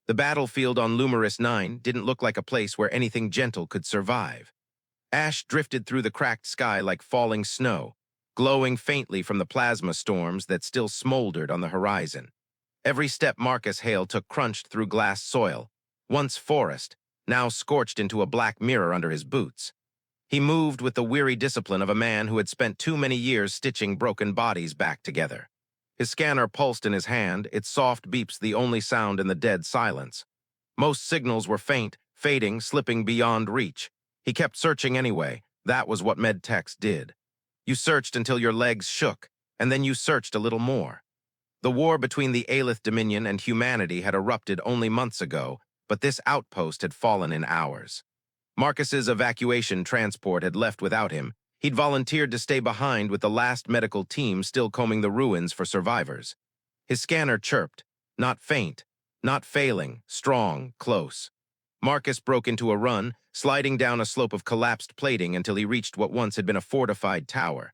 The battlefield on Lumeris 9 didn't look like a place where anything gentle could survive. Ash drifted through the cracked sky like falling snow, glowing faintly from the plasma storms that still smoldered on the horizon. Every step Marcus Hale took crunched through glass soil, once forest, now scorched into a black mirror under his boots. He moved with the weary discipline of a man who had spent too many years stitching broken bodies back together. His scanner pulsed in his hand, its soft beeps the only sound in the dead silence. Most signals were faint, fading, slipping beyond reach. He kept searching anyway. That was what medtechs did. You searched until your legs shook, and then you searched a little more. The war between the Aelith Dominion and humanity had erupted only months ago, but this outpost had fallen in hours. Marcus's evacuation transport had left without him. He'd volunteered to stay behind with the last medical team still combing the ruins for survivors. His scanner chirped, not faint, not failing, strong, close. Marcus broke into a run, sliding down a slope of collapsed plating until he reached what once had been a fortified tower.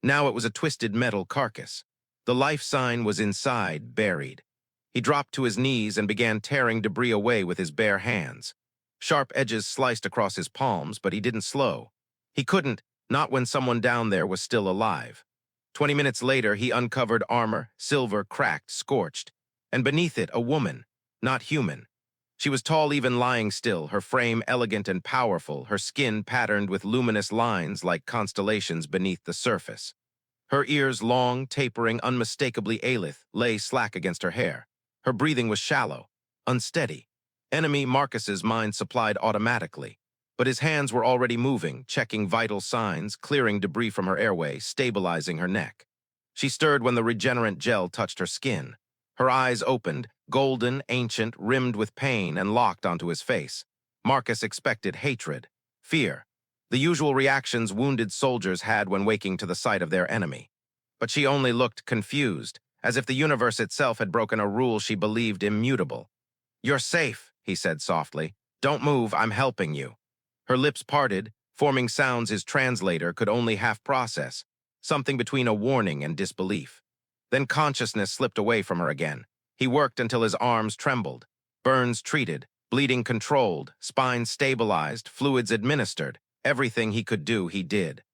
Now it was a twisted metal carcass. The life sign was inside, buried. He dropped to his knees and began tearing debris away with his bare hands. Sharp edges sliced across his palms, but he didn't slow. He couldn't, not when someone down there was still alive. 20 minutes later, he uncovered armor, silver, cracked, scorched, and beneath it, a woman, not human. She was tall even lying still, her frame elegant and powerful, her skin patterned with luminous lines like constellations beneath the surface. Her ears long, tapering, unmistakably Aelith, lay slack against her hair. Her breathing was shallow, unsteady. Enemy Marcus's mind supplied automatically, but his hands were already moving, checking vital signs, clearing debris from her airway, stabilizing her neck. She stirred when the regenerant gel touched her skin. Her eyes opened, golden, ancient, rimmed with pain, and locked onto his face. Marcus expected hatred, fear, the usual reactions wounded soldiers had when waking to the sight of their enemy. But she only looked confused, as if the universe itself had broken a rule she believed immutable. "You're safe," he said softly. "Don't move, I'm helping you." Her lips parted, forming sounds his translator could only half process, something between a warning and disbelief. Then consciousness slipped away from her again. He worked until his arms trembled, burns treated, bleeding controlled, spine stabilized, fluids administered. Everything he could do, he did.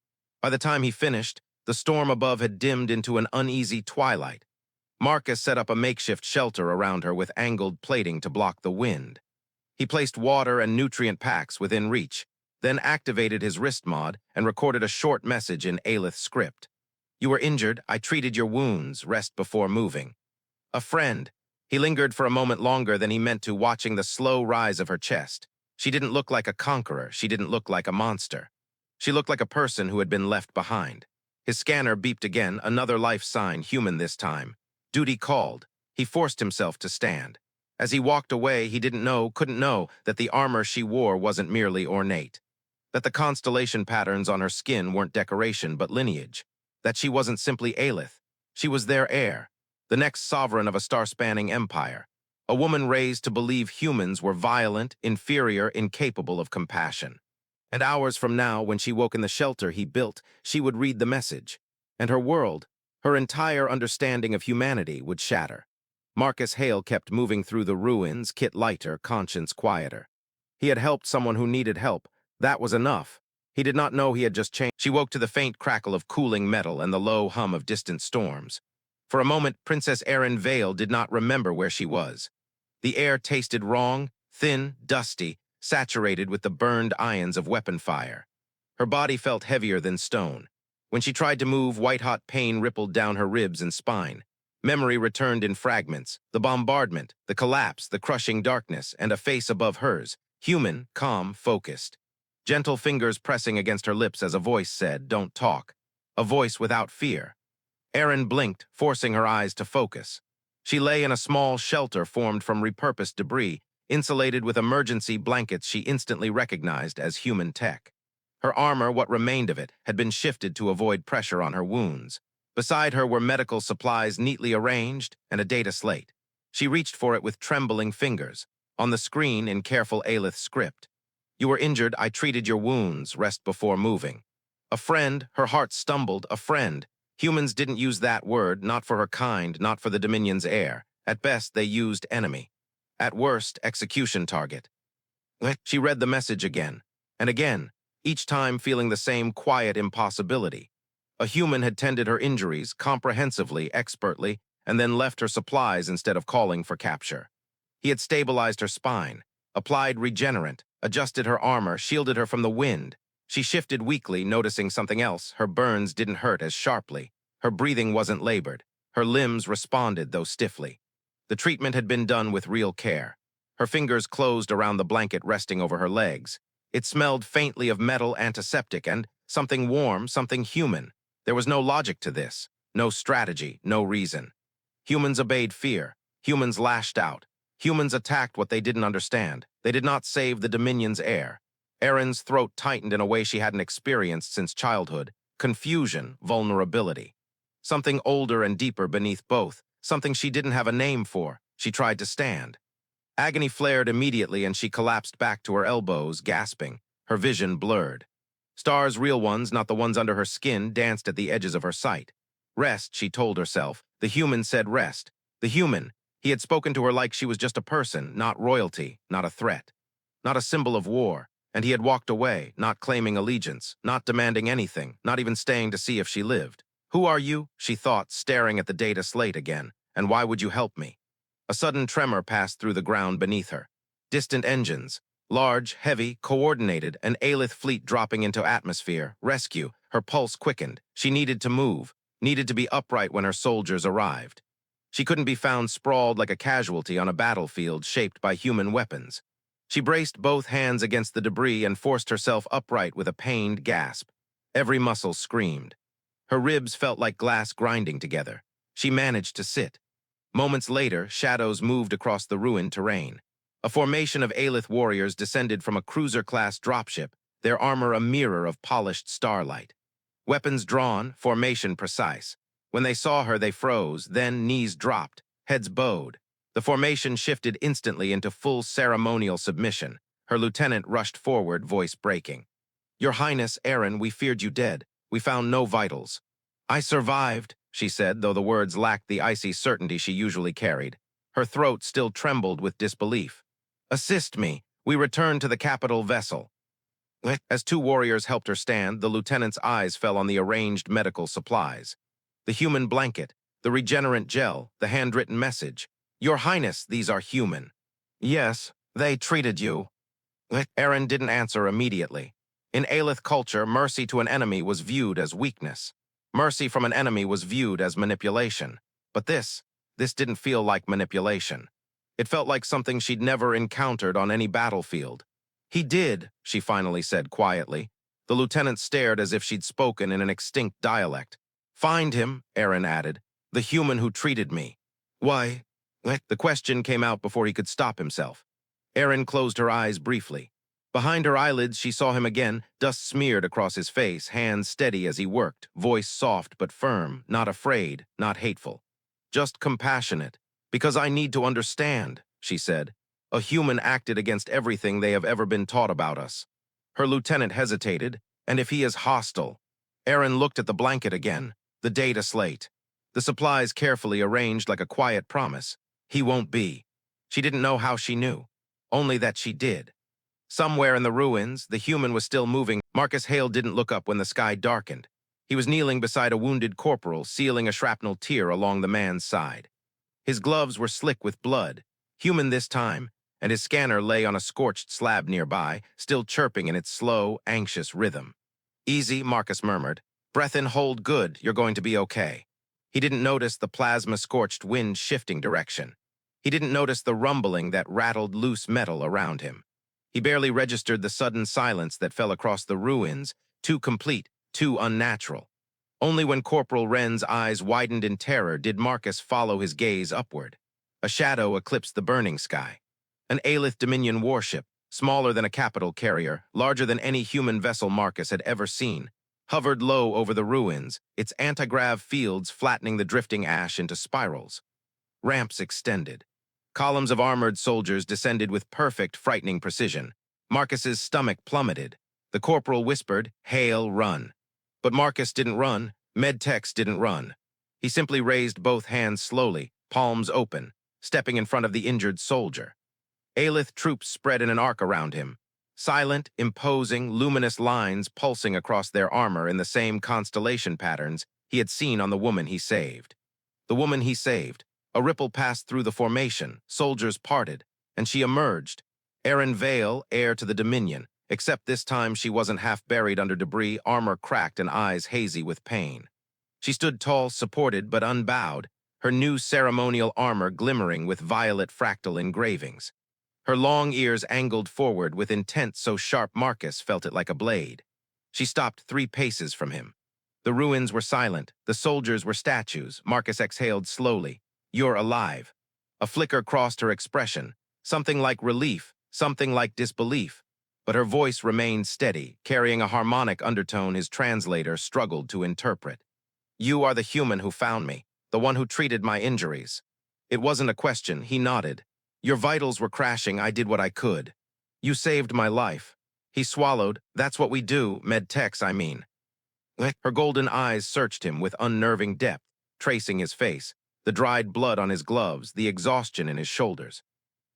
By the time he finished, the storm above had dimmed into an uneasy twilight. Marcus set up a makeshift shelter around her with angled plating to block the wind. He placed water and nutrient packs within reach, then activated his wrist mod and recorded a short message in Aelith script. "You were injured, I treated your wounds, rest before moving." A friend. He lingered for a moment longer than he meant to, watching the slow rise of her chest. She didn't look like a conqueror, she didn't look like a monster. She looked like a person who had been left behind. His scanner beeped again, another life sign, human this time. Duty called. He forced himself to stand. As he walked away, he couldn't know that the armor she wore wasn't merely ornate. That the constellation patterns on her skin weren't decoration but lineage. That she wasn't simply Aelith. She was their heir, the next sovereign of a star-spanning empire. A woman raised to believe humans were violent, inferior, incapable of compassion. And hours from now, when she woke in the shelter he built, she would read the message. And her world, her entire understanding of humanity, would shatter. Marcus Hale kept moving through the ruins, kit lighter, conscience quieter. He had helped someone who needed help. That was enough. He did not know he had just changed. She woke to the faint crackle of cooling metal and the low hum of distant storms. For a moment, Princess Aeryn Vael did not remember where she was. The air tasted wrong, thin, dusty, saturated with the burned ions of weapon fire. Her body felt heavier than stone. When she tried to move, white-hot pain rippled down her ribs and spine. Memory returned in fragments, the bombardment, the collapse, the crushing darkness, and a face above hers, human, calm, focused. Gentle fingers pressing against her lips as a voice said, "Don't talk." A voice without fear. Aeryn blinked, forcing her eyes to focus. She lay in a small shelter formed from repurposed debris, insulated with emergency blankets she instantly recognized as human tech. Her armor, what remained of it, had been shifted to avoid pressure on her wounds. Beside her were medical supplies neatly arranged and a data slate. She reached for it with trembling fingers. On the screen, in careful Aelith script, "You were injured, I treated your wounds, rest before moving." A friend, her heart stumbled, a friend. Humans didn't use that word, not for her kind, not for the Dominion's heir. At best, they used enemy. At worst, execution target. She read the message again, and again, each time feeling the same quiet impossibility. A human had tended her injuries comprehensively, expertly, and then left her supplies instead of calling for capture. He had stabilized her spine, applied regenerant, adjusted her armor, shielded her from the wind. She shifted weakly, noticing something else. Her burns didn't hurt as sharply. Her breathing wasn't labored. Her limbs responded, though stiffly. The treatment had been done with real care. Her fingers closed around the blanket resting over her legs. It smelled faintly of metal antiseptic and something warm, something human. There was no logic to this, no strategy, no reason. Humans obeyed fear. Humans lashed out. Humans attacked what they didn't understand. They did not save the Dominion's heir. Aeryn's throat tightened in a way she hadn't experienced since childhood. Confusion, vulnerability. Something older and deeper beneath both. Something she didn't have a name for. She tried to stand. Agony flared immediately and she collapsed back to her elbows, gasping. Her vision blurred. Stars, real ones, not the ones under her skin, danced at the edges of her sight. Rest, she told herself. The human said rest. The human. He had spoken to her like she was just a person, not royalty, not a threat, not a symbol of war. And he had walked away, not claiming allegiance, not demanding anything, not even staying to see if she lived. Who are you? She thought, staring at the data slate again. And why would you help me? A sudden tremor passed through the ground beneath her. Distant engines. Large, heavy, coordinated, an Aelith fleet dropping into atmosphere. Rescue. Her pulse quickened. She needed to move, needed to be upright when her soldiers arrived. She couldn't be found sprawled like a casualty on a battlefield shaped by human weapons. She braced both hands against the debris and forced herself upright with a pained gasp. Every muscle screamed. Her ribs felt like glass grinding together. She managed to sit. Moments later, shadows moved across the ruined terrain. A formation of Aelith warriors descended from a cruiser-class dropship, their armor a mirror of polished starlight. Weapons drawn, formation precise. When they saw her, they froze, then knees dropped, heads bowed. The formation shifted instantly into full ceremonial submission. Her lieutenant rushed forward, voice breaking. "Your Highness, Aeryn, we feared you dead. We found no vitals." "I survived," she said, though the words lacked the icy certainty she usually carried. Her throat still trembled with disbelief. "Assist me. We return to the capital vessel." As two warriors helped her stand, the lieutenant's eyes fell on the arranged medical supplies. The human blanket, the regenerant gel, the handwritten message. "Your Highness, these are human." "Yes, they treated you." Aeryn didn't answer immediately. In Aelith culture, mercy to an enemy was viewed as weakness. Mercy from an enemy was viewed as manipulation. But this didn't feel like manipulation. It felt like something she'd never encountered on any battlefield. "He did," she finally said quietly. The lieutenant stared as if she'd spoken in an extinct dialect. "Find him," Aeryn added, "the human who treated me." "Why?" The question came out before he could stop himself. Aeryn closed her eyes briefly. Behind her eyelids, she saw him again, dust smeared across his face, hands steady as he worked, voice soft but firm, not afraid, not hateful. "Just compassionate. Because I need to understand," she said. "A human acted against everything they have ever been taught about us." Her lieutenant hesitated. "And if he is hostile?" Aeryn looked at the blanket again, the data slate. The supplies carefully arranged like a quiet promise. "He won't be." She didn't know how she knew, only that she did. Somewhere in the ruins, the human was still moving. Marcus Hale didn't look up when the sky darkened. He was kneeling beside a wounded corporal, sealing a shrapnel tear along the man's side. His gloves were slick with blood, human this time, and his scanner lay on a scorched slab nearby, still chirping in its slow, anxious rhythm. "Easy," Marcus murmured. "Breath in, hold good, you're going to be okay." He didn't notice the plasma-scorched wind shifting direction. He didn't notice the rumbling that rattled loose metal around him. He barely registered the sudden silence that fell across the ruins, too complete, too unnatural. Only when Corporal Wren's eyes widened in terror did Marcus follow his gaze upward. A shadow eclipsed the burning sky. An Aelith Dominion warship, smaller than a capital carrier, larger than any human vessel Marcus had ever seen, hovered low over the ruins, its antigrav fields flattening the drifting ash into spirals. Ramps extended. Columns of armored soldiers descended with perfect, frightening precision. Marcus's stomach plummeted. The corporal whispered, "Hale, run." But Marcus didn't run. Medtex didn't run. He simply raised both hands slowly, palms open, stepping in front of the injured soldier. Aelith troops spread in an arc around him. Silent, imposing, luminous lines pulsing across their armor in the same constellation patterns he had seen on the woman he saved. The woman he saved. A ripple passed through the formation, soldiers parted, and she emerged. Aeryn Vael, heir to the Dominion, except this time she wasn't half buried under debris, armor cracked and eyes hazy with pain. She stood tall, supported but unbowed, her new ceremonial armor glimmering with violet fractal engravings. Her long ears angled forward with intent so sharp Marcus felt it like a blade. She stopped 3 paces from him. The ruins were silent, the soldiers were statues. Marcus exhaled slowly. "You're alive." A flicker crossed her expression, something like relief, something like disbelief. But her voice remained steady, carrying a harmonic undertone his translator struggled to interpret. "You are the human who found me, the one who treated my injuries." It wasn't a question, he nodded. "Your vitals were crashing, I did what I could. You saved my life." He swallowed. "That's what we do, med-techs, I mean." Her golden eyes searched him with unnerving depth, tracing his face, the dried blood on his gloves, the exhaustion in his shoulders.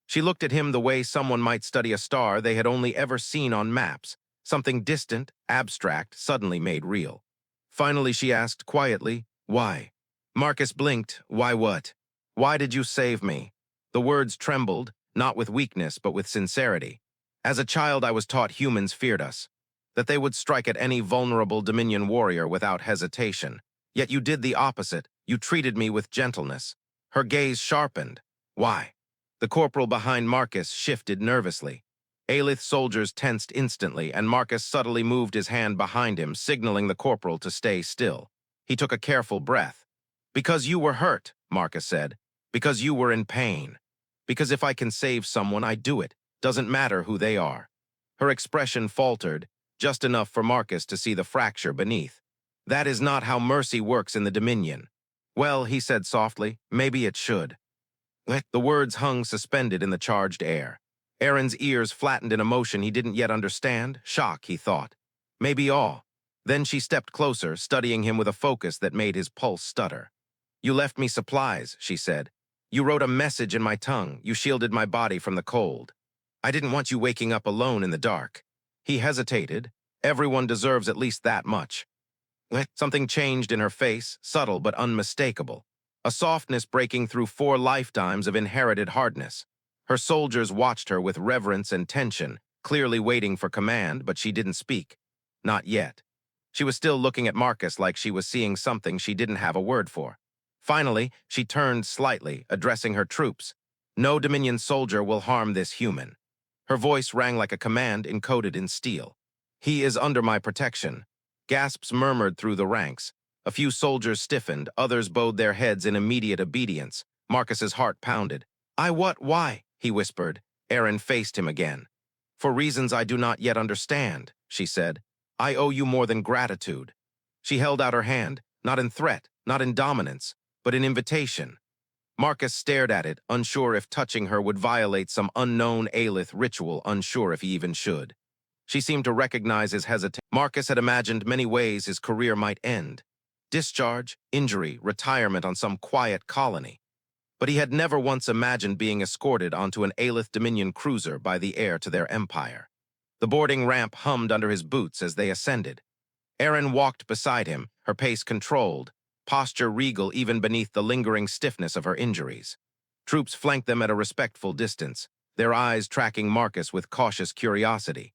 She looked at him the way someone might study a star they had only ever seen on maps, something distant, abstract, suddenly made real. Finally, she asked quietly, "Why?" Marcus blinked. "Why what? Why did you save me?" The words trembled, not with weakness but with sincerity. "As a child, I was taught humans feared us, that they would strike at any vulnerable Dominion warrior without hesitation. Yet you did the opposite. You treated me with gentleness." Her gaze sharpened. "Why?" The corporal behind Marcus shifted nervously. Aelith's soldiers tensed instantly, and Marcus subtly moved his hand behind him, signaling the corporal to stay still. He took a careful breath. "Because you were hurt," Marcus said. "Because you were in pain. Because if I can save someone, I do it. Doesn't matter who they are." Her expression faltered, just enough for Marcus to see the fracture beneath. "That is not how mercy works in the Dominion." "Well," he said softly, "maybe it should." The words hung suspended in the charged air. Aeryn's ears flattened in emotion he didn't yet understand. Shock, he thought. Maybe awe. Then she stepped closer, studying him with a focus that made his pulse stutter. "You left me supplies," she said. "You wrote a message in my tongue. You shielded my body from the cold. I didn't want you waking up alone in the dark." He hesitated. Everyone deserves at least that much. Something changed in her face, subtle but unmistakable. A softness breaking through 4 lifetimes of inherited hardness. Her soldiers watched her with reverence and tension, clearly waiting for command, but she didn't speak. Not yet. She was still looking at Marcus like she was seeing something she didn't have a word for. Finally, she turned slightly, addressing her troops. "No Dominion soldier will harm this human." Her voice rang like a command encoded in steel. "He is under my protection." Gasps murmured through the ranks. A few soldiers stiffened, others bowed their heads in immediate obedience. Marcus's heart pounded. Why?" he whispered. Aeryn faced him again. "For reasons I do not yet understand," she said. "I owe you more than gratitude." She held out her hand, not in threat, not in dominance, but in invitation. Marcus stared at it, unsure if touching her would violate some unknown Aelith ritual, unsure if he even should. She seemed to recognize his hesitation. Marcus had imagined many ways his career might end. Discharge, injury, retirement on some quiet colony. But he had never once imagined being escorted onto an Aelith Dominion cruiser by the heir to their empire. The boarding ramp hummed under his boots as they ascended. Aeryn walked beside him, her pace controlled, posture regal even beneath the lingering stiffness of her injuries. Troops flanked them at a respectful distance, their eyes tracking Marcus with cautious curiosity.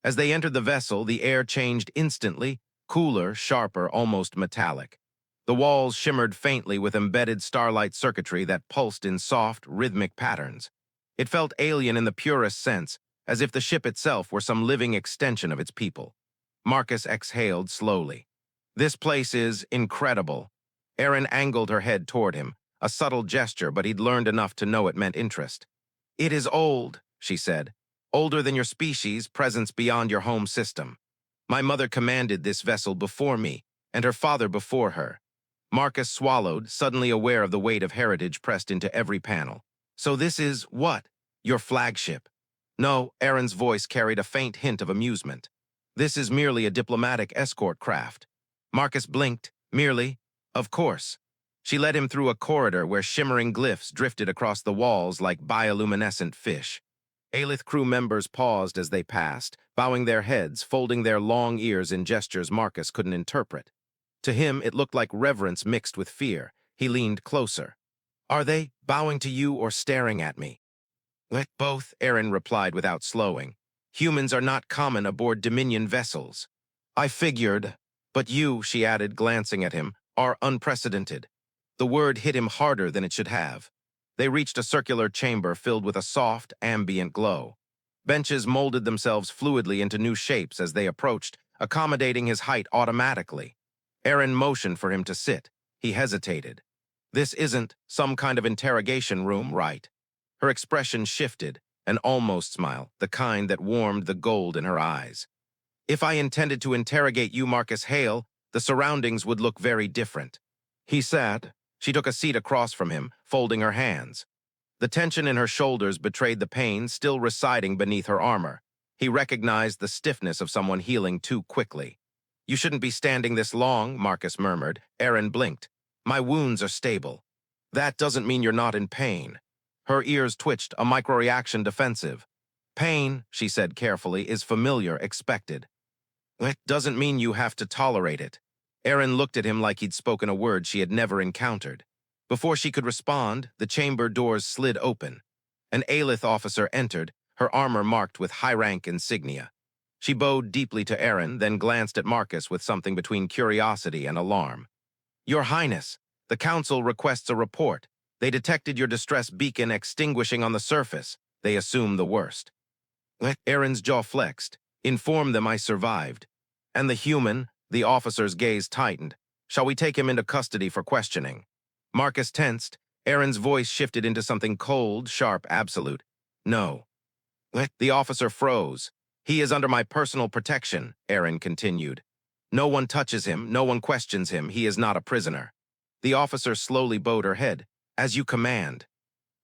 As they entered the vessel, the air changed instantly, cooler, sharper, almost metallic. The walls shimmered faintly with embedded starlight circuitry that pulsed in soft, rhythmic patterns. It felt alien in the purest sense, as if the ship itself were some living extension of its people. Marcus exhaled slowly. "This place is incredible." Aeryn angled her head toward him, a subtle gesture, but he'd learned enough to know it meant interest. "It is old," she said. "Older than your species, presence beyond your home system. My mother commanded this vessel before me, and her father before her." Marcus swallowed, suddenly aware of the weight of heritage pressed into every panel. "So this is, what? Your flagship?" "No," Aeryn's voice carried a faint hint of amusement. "This is merely a diplomatic escort craft." Marcus blinked. "Merely? Of course." She led him through a corridor where shimmering glyphs drifted across the walls like bioluminescent fish. Aelith crew members paused as they passed, bowing their heads, folding their long ears in gestures Marcus couldn't interpret. To him, it looked like reverence mixed with fear. He leaned closer. "Are they bowing to you or staring at me?" Both," Aeryn replied without slowing. "Humans are not common aboard Dominion vessels." "I figured. But you," she added, glancing at him, "are unprecedented." The word hit him harder than it should have. They reached a circular chamber filled with a soft, ambient glow. Benches molded themselves fluidly into new shapes as they approached, accommodating his height automatically. Aeryn motioned for him to sit. He hesitated. "This isn't some kind of interrogation room, right?" Her expression shifted, an almost smile, the kind that warmed the gold in her eyes. "If I intended to interrogate you, Marcus Hale, the surroundings would look very different." He sat. She took a seat across from him, folding her hands. The tension in her shoulders betrayed the pain still residing beneath her armor. He recognized the stiffness of someone healing too quickly. "You shouldn't be standing this long," Marcus murmured. Aeryn blinked. "My wounds are stable." "That doesn't mean you're not in pain." Her ears twitched, a microreaction defensive. "Pain," she said carefully, "is familiar, expected. It doesn't mean you have to tolerate it." Aeryn looked at him like he'd spoken a word she had never encountered. Before she could respond, the chamber doors slid open. An Aelith officer entered, her armor marked with high-rank insignia. She bowed deeply to Aeryn, then glanced at Marcus with something between curiosity and alarm. "Your Highness, the Council requests a report. They detected your distress beacon extinguishing on the surface. They assume the worst." Aaron's jaw flexed. "Inform them I survived." "And the human?" The officer's gaze tightened. "Shall we take him into custody for questioning?" Marcus tensed. Aaron's voice shifted into something cold, sharp, absolute. "No." The officer froze. "He is under my personal protection," Aeryn continued. "No one touches him, no one questions him, he is not a prisoner." The officer slowly bowed her head. "As you command."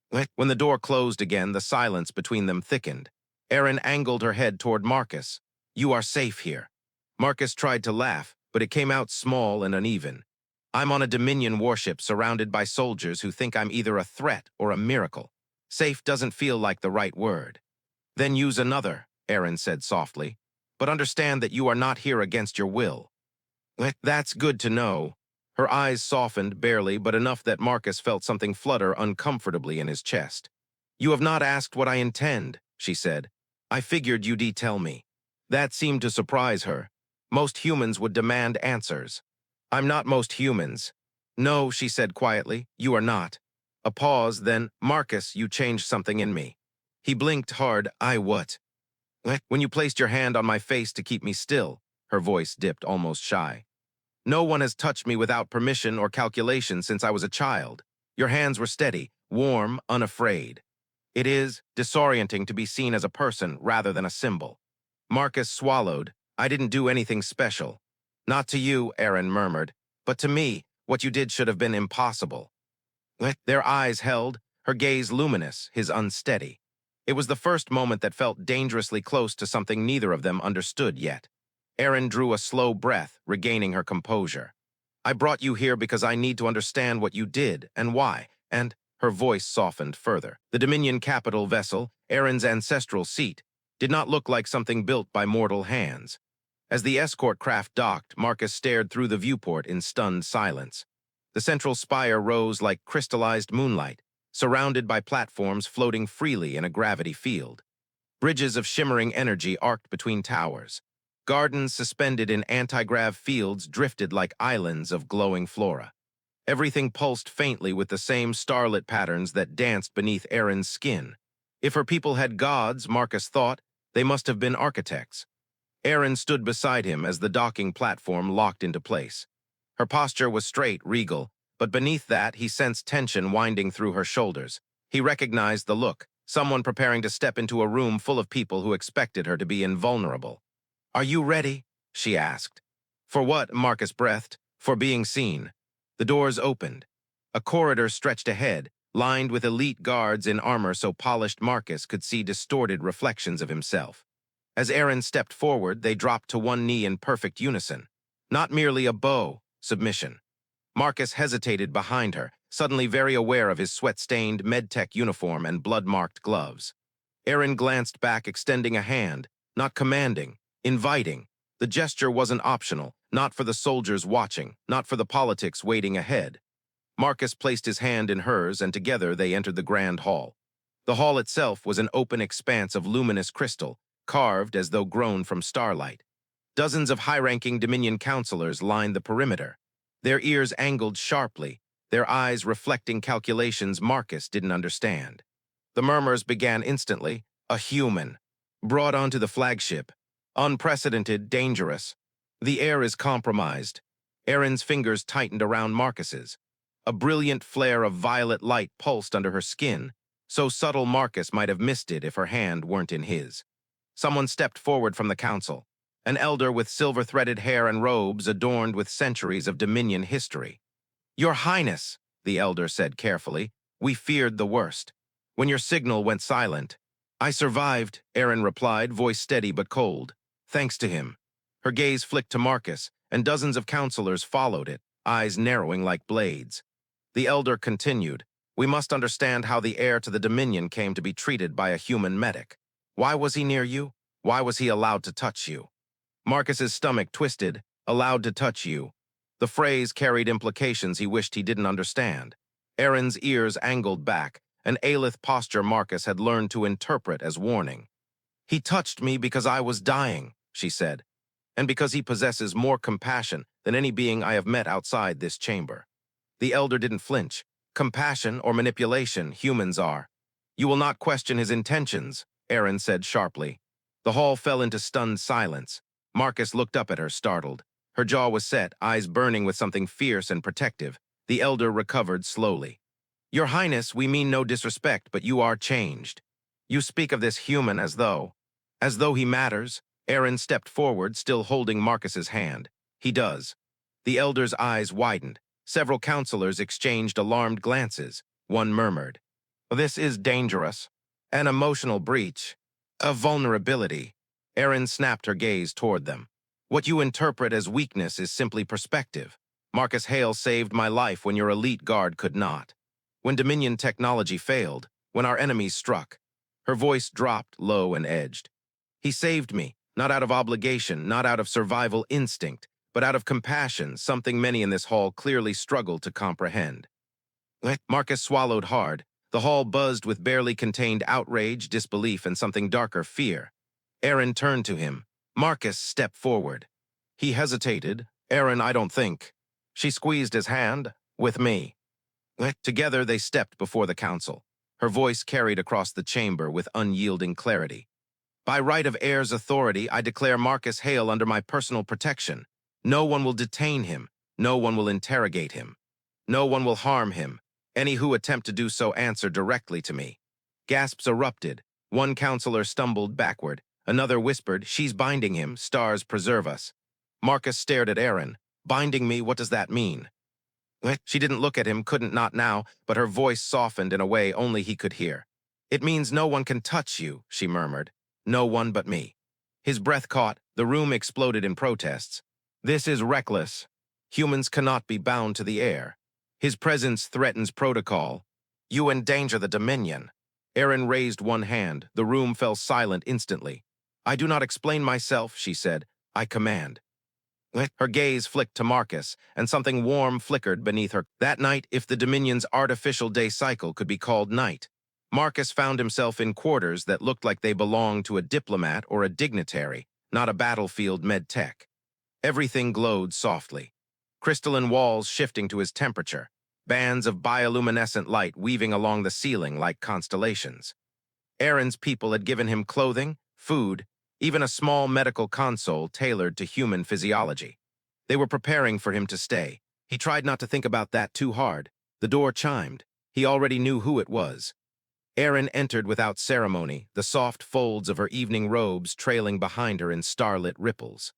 When the door closed again, the silence between them thickened. Aeryn angled her head toward Marcus. "You are safe here." Marcus tried to laugh, but it came out small and uneven. "I'm on a Dominion warship surrounded by soldiers who think I'm either a threat or a miracle. Safe doesn't feel like the right word." "Then use another," Aeryn said softly. "But understand that you are not here against your will." "That's good to know." Her eyes softened barely, but enough that Marcus felt something flutter uncomfortably in his chest. "You have not asked what I intend," she said. "I figured you'd tell me." That seemed to surprise her. Most humans would demand answers. "I'm not most humans." "No," she said quietly, "you are not." A pause, then, "Marcus, you changed something in me." He blinked hard. "I what?" "When you placed your hand on my face to keep me still." Her voice dipped almost shy. "No one has touched me without permission or calculation since I was a child. Your hands were steady, warm, unafraid. It is disorienting to be seen as a person rather than a symbol." Marcus swallowed. "I didn't do anything special." "Not to you," Aeryn murmured. "But to me, what you did should have been impossible." Their eyes held, her gaze luminous, his unsteady. It was the first moment that felt dangerously close to something neither of them understood yet. Aeryn drew a slow breath, regaining her composure. "I brought you here because I need to understand what you did and why, and—" Her voice softened further. The Dominion capital vessel, Aeryn's ancestral seat, did not look like something built by mortal hands. As the escort craft docked, Marcus stared through the viewport in stunned silence. The central spire rose like crystallized moonlight, surrounded by platforms floating freely in a gravity field. Bridges of shimmering energy arced between towers. Gardens suspended in anti-grav fields drifted like islands of glowing flora. Everything pulsed faintly with the same starlit patterns that danced beneath Aeryn's skin. If her people had gods, Marcus thought, they must have been architects. Aeryn stood beside him as the docking platform locked into place. Her posture was straight, regal, but beneath that he sensed tension winding through her shoulders. He recognized the look, someone preparing to step into a room full of people who expected her to be invulnerable. "Are you ready?" she asked. "For what?" Marcus breathed. "For being seen." The doors opened. A corridor stretched ahead, lined with elite guards in armor so polished Marcus could see distorted reflections of himself. As Aeryn stepped forward, they dropped to one knee in perfect unison. Not merely a bow, submission. Marcus hesitated behind her, suddenly very aware of his sweat-stained medtech uniform and blood-marked gloves. Aeryn glanced back, extending a hand, not commanding, inviting. The gesture wasn't optional, not for the soldiers watching, not for the politics waiting ahead. Marcus placed his hand in hers, and together they entered the grand hall. The hall itself was an open expanse of luminous crystal, carved as though grown from starlight. Dozens of high-ranking Dominion counselors lined the perimeter, their ears angled sharply, their eyes reflecting calculations Marcus didn't understand. The murmurs began instantly. A human. Brought onto the flagship. Unprecedented, dangerous. The air is compromised. Aeryn's fingers tightened around Marcus's. A brilliant flare of violet light pulsed under her skin, so subtle Marcus might have missed it if her hand weren't in his. Someone stepped forward from the council, an elder with silver-threaded hair and robes adorned with centuries of Dominion history. "Your Highness," the elder said carefully, "we feared the worst. When your signal went silent." "I survived," Aeryn replied, voice steady but cold. "Thanks to him." Her gaze flicked to Marcus, and dozens of counselors followed it, eyes narrowing like blades. The elder continued, "We must understand how the heir to the Dominion came to be treated by a human medic. Why was he near you? Why was he allowed to touch you?" Marcus's stomach twisted. Allowed to touch you. The phrase carried implications he wished he didn't understand. Aeryn's ears angled back, an Aelith posture Marcus had learned to interpret as warning. "He touched me because I was dying," she said, "and because he possesses more compassion than any being I have met outside this chamber." The elder didn't flinch. "Compassion or manipulation, humans are." "You will not question his intentions," Aeryn said sharply. The hall fell into stunned silence. Marcus looked up at her, startled. Her jaw was set, eyes burning with something fierce and protective. The elder recovered slowly. "Your Highness, we mean no disrespect, but you are changed. You speak of this human as though he matters." Aeryn stepped forward, still holding Marcus's hand. "He does." The elder's eyes widened. Several counselors exchanged alarmed glances. One murmured, "This is dangerous. An emotional breach. A vulnerability." Aeryn snapped her gaze toward them. "What you interpret as weakness is simply perspective. Marcus Hale saved my life when your elite guard could not. When Dominion technology failed, when our enemies struck." Her voice dropped, low and edged. "He saved me, not out of obligation, not out of survival instinct, but out of compassion, something many in this hall clearly struggled to comprehend." Marcus swallowed hard. The hall buzzed with barely contained outrage, disbelief, and something darker, fear. Aeryn turned to him. "Marcus, step forward." He hesitated. "Aeryn, I don't think." She squeezed his hand. "With me." Together they stepped before the council. Her voice carried across the chamber with unyielding clarity. "By right of Heir's authority, I declare Marcus Hale under my personal protection. No one will detain him. No one will interrogate him. No one will harm him. Any who attempt to do so answer directly to me." Gasps erupted. One counselor stumbled backward. Another whispered, "She's binding him. Stars preserve us." Marcus stared at Aeryn. "Binding me, what does that mean?" She didn't look at him, couldn't not now, but her voice softened in a way only he could hear. "It means no one can touch you," she murmured. "No one but me." His breath caught. The room exploded in protests. "This is reckless. Humans cannot be bound to the air. His presence threatens protocol. You endanger the Dominion." Aeryn raised one hand. The room fell silent instantly. "I do not explain myself," she said. "I command." Her gaze flicked to Marcus, and something warm flickered beneath her. That night, if the Dominion's artificial day cycle could be called night, Marcus found himself in quarters that looked like they belonged to a diplomat or a dignitary, not a battlefield med-tech. Everything glowed softly. Crystalline walls shifting to his temperature, bands of bioluminescent light weaving along the ceiling like constellations. Aeryn's people had given him clothing, food, even a small medical console tailored to human physiology. They were preparing for him to stay. He tried not to think about that too hard. The door chimed. He already knew who it was. Aeryn entered without ceremony, the soft folds of her evening robes trailing behind her in starlit ripples.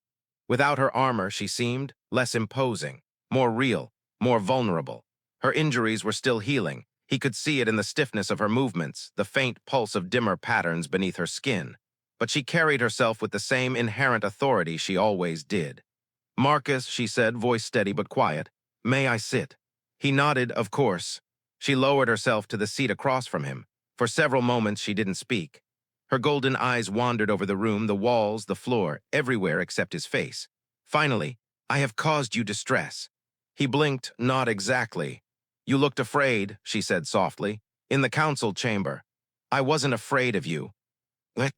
Without her armor, she seemed less imposing, more real, more vulnerable. Her injuries were still healing. He could see it in the stiffness of her movements, the faint pulse of dimmer patterns beneath her skin. But she carried herself with the same inherent authority she always did. "Marcus," she said, voice steady but quiet, "may I sit?" He nodded, of course. She lowered herself to the seat across from him. For several moments she didn't speak. Her golden eyes wandered over the room, the walls, the floor, everywhere except his face. Finally, I have caused you distress. He blinked, not exactly. You looked afraid, she said softly. In the council chamber. I wasn't afraid of you.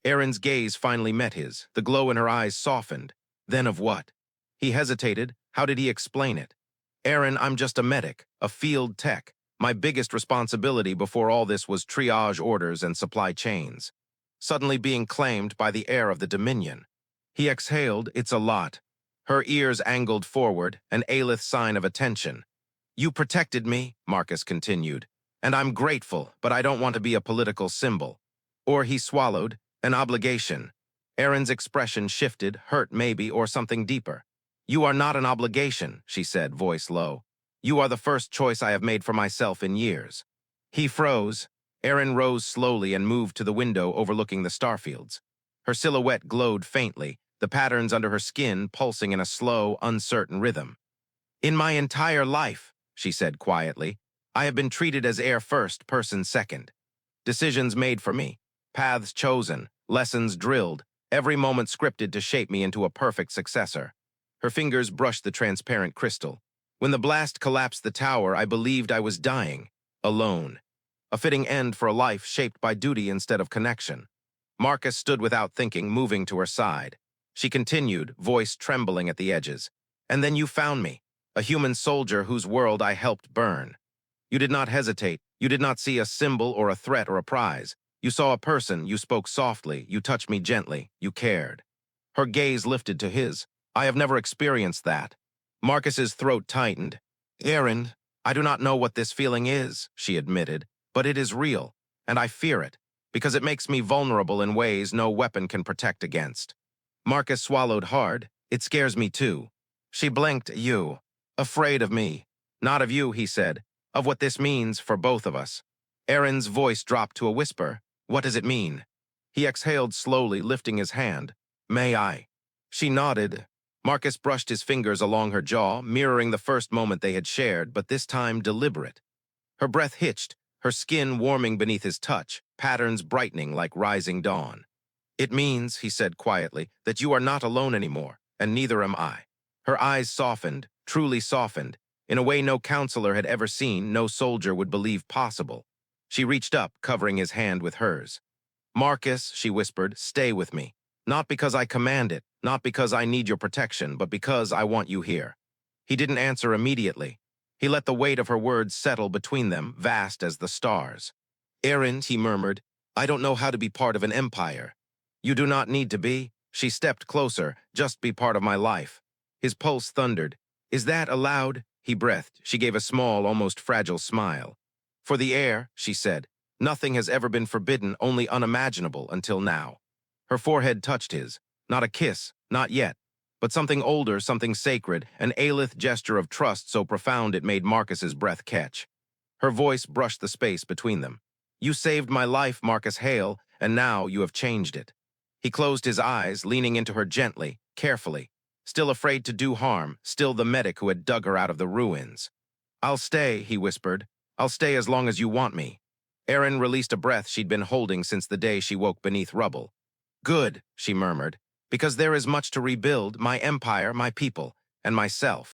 Aeryn's gaze finally met his. The glow in her eyes softened. Then of what? He hesitated. How did he explain it? Aeryn, I'm just a medic, a field tech. My biggest responsibility before all this was triage orders and supply chains. Suddenly being claimed by the heir of the Dominion. He exhaled, it's a lot. Her ears angled forward, an Aelith sign of attention. You protected me, Marcus continued, and I'm grateful, but I don't want to be a political symbol. Or he swallowed, an obligation. Aeryn's expression shifted, hurt maybe, or something deeper. You are not an obligation, she said, voice low. You are the first choice I have made for myself in years. He froze. Aeryn rose slowly and moved to the window overlooking the starfields. Her silhouette glowed faintly, the patterns under her skin pulsing in a slow, uncertain rhythm. In my entire life, she said quietly, I have been treated as heir first, person second. Decisions made for me, paths chosen, lessons drilled, every moment scripted to shape me into a perfect successor. Her fingers brushed the transparent crystal. When the blast collapsed the tower, I believed I was dying, alone. A fitting end for a life shaped by duty instead of connection. Marcus stood without thinking, moving to her side. She continued, voice trembling at the edges. And then you found me, a human soldier whose world I helped burn. You did not hesitate. You did not see a symbol or a threat or a prize. You saw a person, you spoke softly, you touched me gently, you cared. Her gaze lifted to his. I have never experienced that. Marcus's throat tightened. Aeryn, I do not know what this feeling is, she admitted, but it is real, and I fear it, because it makes me vulnerable in ways no weapon can protect against. Marcus swallowed hard. It scares me too. She blinked. You. Afraid of me. Not of you, he said, of what this means for both of us. Aeryn's voice dropped to a whisper. What does it mean? He exhaled slowly, lifting his hand. May I? She nodded. Marcus brushed his fingers along her jaw, mirroring the first moment they had shared, but this time deliberate. Her breath hitched, her skin warming beneath his touch, patterns brightening like rising dawn. It means, he said quietly, that you are not alone anymore, and neither am I. Her eyes softened, truly softened, in a way no counselor had ever seen, no soldier would believe possible. She reached up, covering his hand with hers. Marcus, she whispered, stay with me. Not because I command it, not because I need your protection, but because I want you here. He didn't answer immediately. He let the weight of her words settle between them, vast as the stars. Aeryn, he murmured, I don't know how to be part of an empire. You do not need to be. She stepped closer, just be part of my life. His pulse thundered. Is that allowed? He breathed. She gave a small, almost fragile smile. For the heir, she said, nothing has ever been forbidden, only unimaginable until now. Her forehead touched his. Not a kiss, not yet. But something older, something sacred, an Aelith gesture of trust so profound it made Marcus's breath catch. Her voice brushed the space between them. You saved my life, Marcus Hale, and now you have changed it. He closed his eyes, leaning into her gently, carefully, still afraid to do harm, still the medic who had dug her out of the ruins. I'll stay, he whispered. I'll stay as long as you want me. Aeryn released a breath she'd been holding since the day she woke beneath rubble. Good, she murmured, because there is much to rebuild, my empire, my people, and myself.